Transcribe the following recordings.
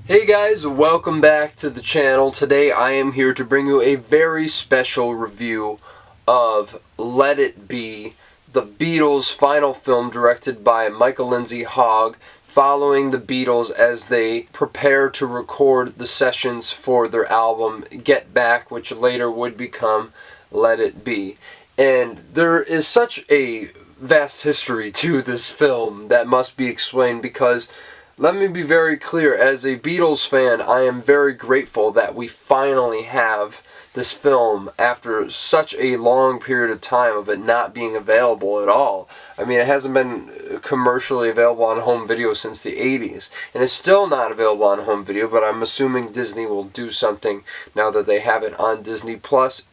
Hey guys, welcome back to the channel. Today I am here to bring you a very special review of Let It Be, the Beatles' final film directed by Lindsay-Hogg, following the Beatles as they prepare to record the sessions for their album Get Back, which later would become Let It Be. And there is such a vast history to this film that must be explained because let me be very clear, as a Beatles fan, I am very grateful that we finally have this film after such a long period of time of it not being available at all. I mean, it hasn't been commercially available on home video since the 80s, and it's still not available on home video, but I'm assuming Disney will do something now that they have it on Disney+,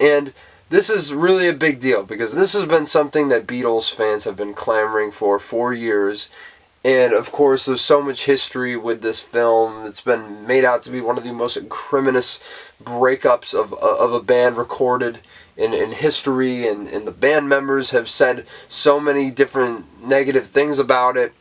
and this is really a big deal because this has been something that Beatles fans have been clamoring for years. And of course, there's so much history with this film. It's been made out to be one of the most criminous breakups of a band recorded in history, and the band members have said so many different negative things about it.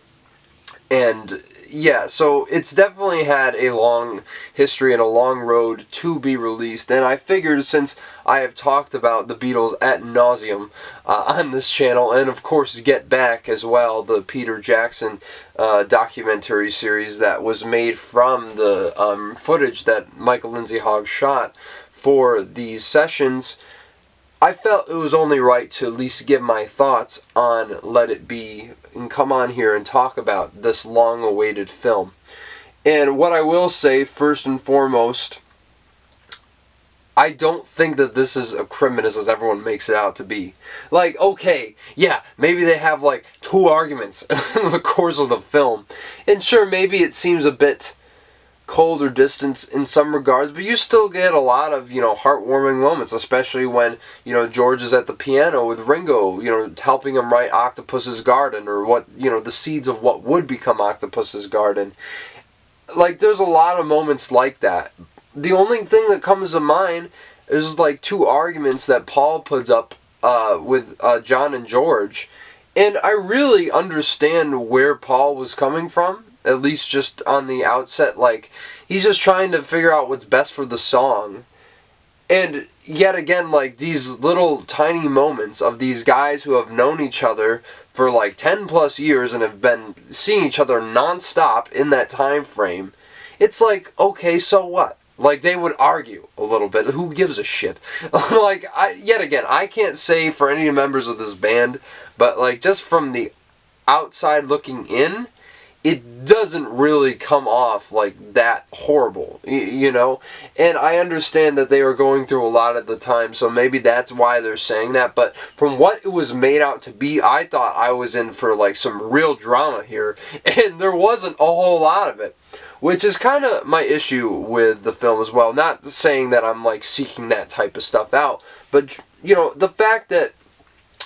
And yeah, so it's definitely had a long history and a long road to be released, and I figured since I have talked about the Beatles ad nauseum on this channel, and of course Get Back as well, the Peter Jackson documentary series that was made from the footage that Lindsay-Hogg shot for these sessions, I felt it was only right to at least give my thoughts on Let It Be and come on here and talk about this long-awaited film. And what I will say, first and foremost, I don't think that this is as criminous as everyone makes it out to be. Like, okay, yeah, maybe they have like 2 arguments in the course of the film. And sure, maybe it seems a bit cold or distant in some regards, but you still get a lot of, heartwarming moments, especially when, George is at the piano with Ringo, helping him write Octopus's Garden, or what, the seeds of what would become Octopus's Garden. Like, there's a lot of moments like that. The only thing that comes to mind is like 2 arguments that Paul puts up with John and George, and I really understand where Paul was coming from. At least just on the outset, like, he's just trying to figure out what's best for the song. And yet again, like, these little tiny moments of these guys who have known each other for like 10 plus years and have been seeing each other non-stop in that time frame, it's like, okay, so what? Like, they would argue a little bit. Who gives a shit? Like, yet again, I can't say for any members of this band, but like, just from the outside looking in, it doesn't really come off like that horrible, And I understand that they were going through a lot at the time, so maybe that's why they're saying that. But from what it was made out to be, I thought I was in for like some real drama here, and there wasn't a whole lot of it, which is kind of my issue with the film as well. Not saying that I'm like seeking that type of stuff out, but the fact that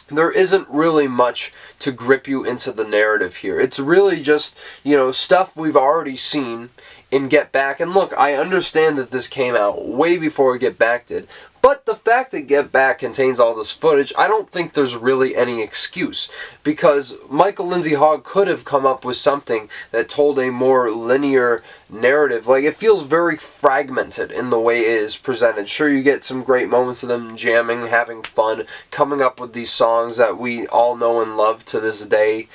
there isn't really much to grip you into the narrative here. It's really just, stuff we've already seen in Get Back. And look, I understand that this came out way before Get Back did, but the fact that Get Back contains all this footage, I don't think there's really any excuse, because Lindsay-Hogg could have come up with something that told a more linear narrative. Like, it feels very fragmented in the way it is presented. Sure, you get some great moments of them jamming, having fun, coming up with these songs that we all know and love to this day.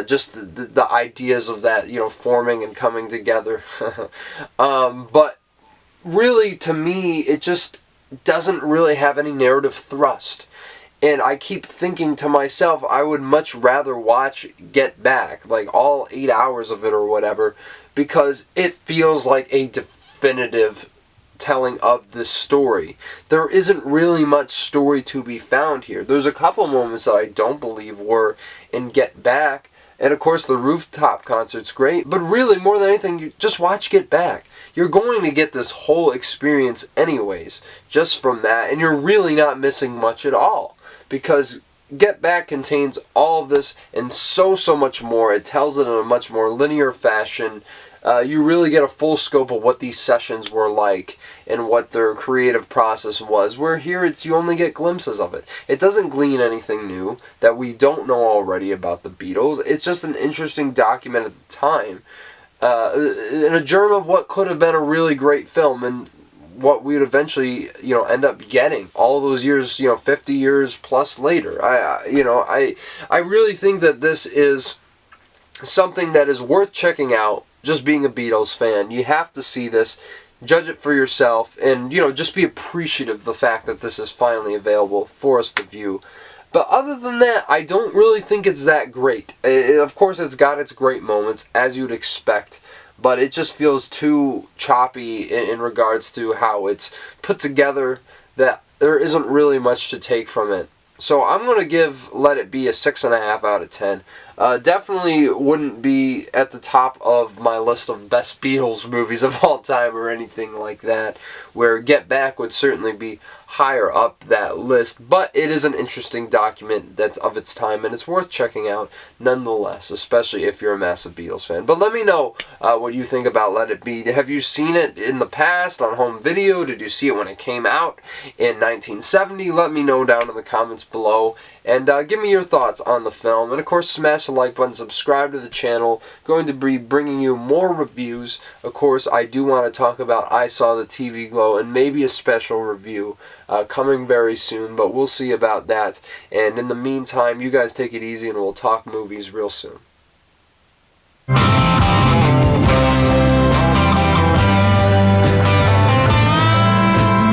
Just the ideas of that, forming and coming together. But really, to me, it just doesn't really have any narrative thrust. And I keep thinking to myself, I would much rather watch Get Back, like all 8 hours of it or whatever, because it feels like a definitive telling of this story. There isn't really much story to be found here. There's a couple moments that I don't believe were in Get Back, and of course the rooftop concert's great, but really, more than anything, you just watch Get Back. You're going to get this whole experience anyways, just from that, and you're really not missing much at all, because Get Back contains all of this and so much more. It tells it in a much more linear fashion. You really get a full scope of what these sessions were like and what their creative process was, where here you only get glimpses of it. It doesn't glean anything new that we don't know already about the Beatles. It's just an interesting document at the time. in a germ of what could have been a really great film, and what we would eventually, end up getting all those years, 50 years plus later. I really think that this is something that is worth checking out. Just being a Beatles fan, you have to see this, judge it for yourself, and just be appreciative of the fact that this is finally available for us to view. But other than that, I don't really think it's that great. Of course, it's got its great moments, as you'd expect, but it just feels too choppy in regards to how it's put together, that there isn't really much to take from it. So I'm going to give Let It Be a 6.5 out of 10. Definitely wouldn't be at the top of my list of best Beatles movies of all time or anything like that, where Get Back would certainly be higher up that list, but it is an interesting document that's of its time, and it's worth checking out nonetheless, especially if you're a massive Beatles fan. But let me know what you think about Let It Be. Have you seen it in the past on home video? Did you see it when it came out in 1970? Let me know down in the comments below, and give me your thoughts on the film. And of course, smash the like button, subscribe to the channel. Going to be bringing you more reviews. Of course, I do want to talk about I Saw the TV Glow, and maybe a special review coming very soon, but we'll see about that. And in the meantime, you guys take it easy, and we'll talk movies real soon.